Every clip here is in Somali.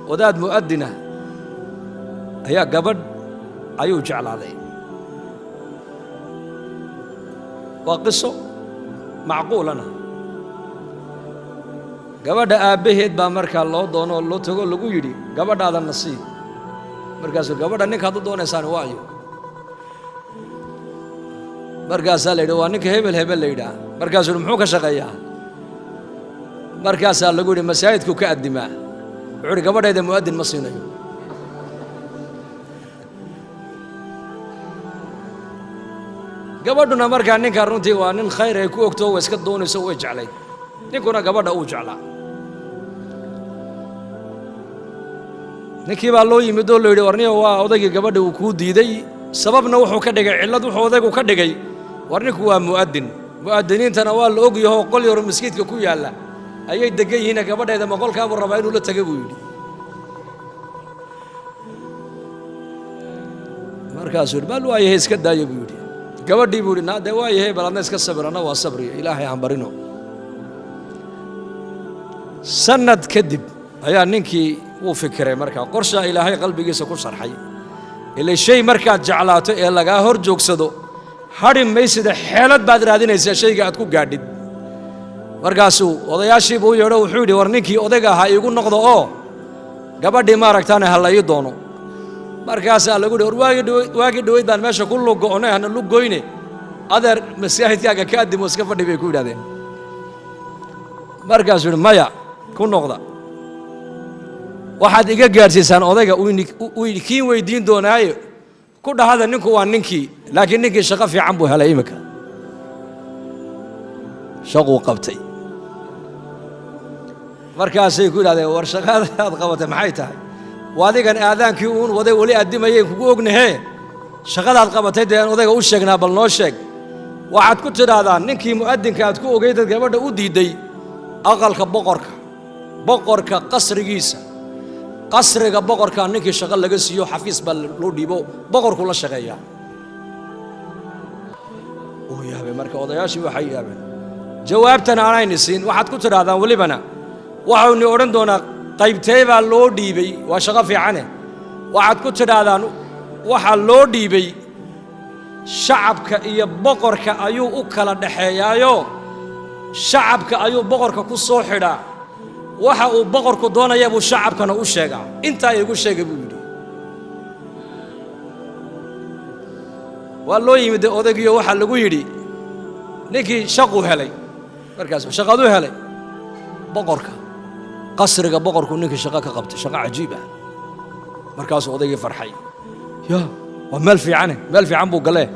wadaad mu'adina ayaa gabadh ayuu jeclaaday waa qiso macquulana gabadha aabaheed baa markaa loo doono loo tago lagu yidhi gabadhaada nasiib markaasuu gabadha ninkaad u doonaysaan waayo markaasaa la yidhi waa ninka hebel hebel la yidhaah markaasuu muxuu ka shaqeeyaa markaasaa lagu yidhi masaajidku ka addimaa wuxuu yidhi gabadhayda mu'adin ma siinayo gabadhuna markaa ninkaa runtii waa nin khayr ay ku ogto way iska doonayso way jeclayd ninkuna gabadha uu jeclaa ninkii baa loo yimid oo la yidhi warniyo waa odaygii gabadha uu kuu diiday sababna wuxuu ka dhigay cillad wuxuu odaygu ka dhigay war ninku waa mu'adin mu'adiniintana waa la og yaho qol yaro masjidka ku yaalla ayay degan yihiin gabadheeda ma qolkaabuu rabaa inuu la taga buu yidhi markaasuu yidhi bal waa yahay iska daayo buu yidhi gabadhii buu yidhi naade waa yahay bal adna iska sabir anna waa sabriyo ilaahay aan barino sanad kadib ayaa ninkii wuu fikiray markaa qorshaa ilaahay qalbigiisa ku sharxay ilaa shay markaad jeclaato ee lagaa hor joogsado hadhi maysida xeelad baad raadinaysaa shayga aad ku gaadhid markaasuu odayaashii buu yeedho wuxuu yidhi war ninkii odayga ahaa iigu noqdo oo gabadhii maaragtaane ha la ii doono markaasaa lagu yidhi war waagii dhoweyd baan meesha ku lugo'nay hana lugoyne adeer masaajidkaaga ka addimo iska fadhi bay ku yidhahdeen markaasuu yidhi maya ku noqda waxaad iga gaadhsiisaan odayga uu kiin weydiin doonaaye ku dhahada ninku waa ninkii laakiin ninkii shaqo fiican buu helay iminka shaquu qabtay markaasay ku yidhahdeen war shaqadaad qabatay maxay tahay waa adigan aadaankii uun waday weli addimayay kugu ognahee shaqadaad qabatay dee aan odayga u sheegnaa bal noo sheeg waxaad ku tidhaahdaan ninkii mu'adinka aad ku ogeydad gabadha u diidday aqalka boqorka qasrigiisa qasriga boqorka ninkii shaqo laga siiyo xafiis baa loo dhiibo boqorku la shaqeeyaa oo yaabay marka odayaashii waxay yaabeen jawaabtan aanayni siin waxaad ku tidhaahdaan welibana waxaynu odhan doonaa qaybtee baa loo dhiibay waa shaqo fiicane waxaad ku tidhaahdaan waxaa loo dhiibay shacabka iyo boqorka ayuu u kala dhaxeeyaayo shacabka ayuu boqorka ku soo xidhaa waxa uu boqorku doonaya buu shacabkana u sheegaa intaa igu sheegay buu yidhi waa loo yimid odaygiyo waxaa lagu yidhi ninkii shaquu helay markaasuu shaqaduu helay boqorka qasriga boqorku ninkii shaqo ka qabtay shaqo cajiib ah markaasuu odaygii farxay ya waa meel fiican buu galee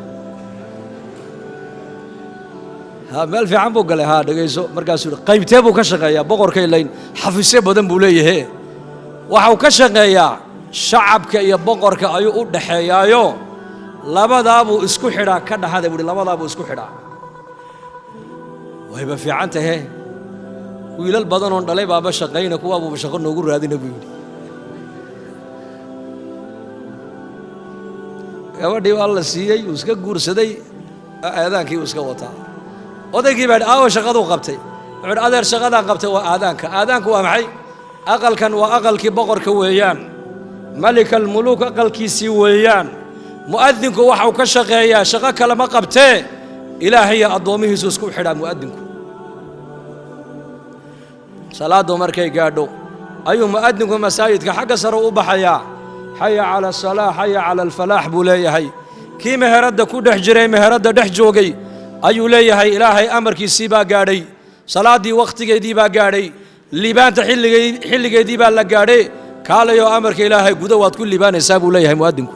meel fiican buu galay dhegayso markaasuu yidhi qaybtee buu ka shaqeeyaa boqorkay layn xafiisyo badan buu leeyahay waxau ka shaqeeyaa shacabka iyo boqorka ayuu u dhaxeeyaayo labadaabuu isku xidhaa ka dhahada buu yidhi labadaabuu isku xidhaa wayba fiican tahe wiilal badanoon dhalay baaba shaqayna kuwaabuuba shaqo noogu raadina buu yidhi gabadhii waa la siiyey uu iska guursaday aadaankii uu iska wataa odaygii baa aawo shaqaduu qabtay wuxuu yidhi adeer shaqadaan qabtay waa aadaanku waa maxay aqalkan waa aqalkii boqorka weeyaan malika almuluuk aqalkiisii weeyaan mu'adinku waxau ka shaqeeyaa shaqo kale ma qabtee ilaahay addoomihiisu isku xidhaa mu'adinku salaadu markay gaadho ayuu mu'adinku masaajidka xagga sare u baxayaa xaya cala asalaax xaya cala alfalaax buu leeyahay kii meheradda ku dhex jiray meheradda dhex joogay ayuu leeyahay ilaahay amarkiisii baa gaadhay salaaddii wakhtigeedii baa gaadhay liibaanta xilligeedii baa la gaadhay kaalayoo amarka ilaahay gudo waad ku liibaanaysaa buu leeyahay mu'adinku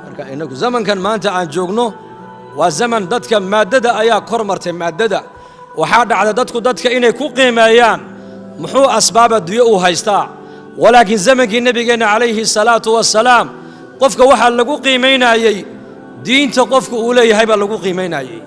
marka inagu zamankan maanta aan joogno waa zaman dadka maaddada ayaa kor martay maaddada waxaa dhacda dadka inay ku qiimeeyaan muxuu asbaab adduunyo uu haystaa walaakiin zamankii nebigeenna calayhi salaatu wassalaam qofka waxaa lagu qiimaynayey diinta qofku uu leeyahay baa lagu qiimaynayey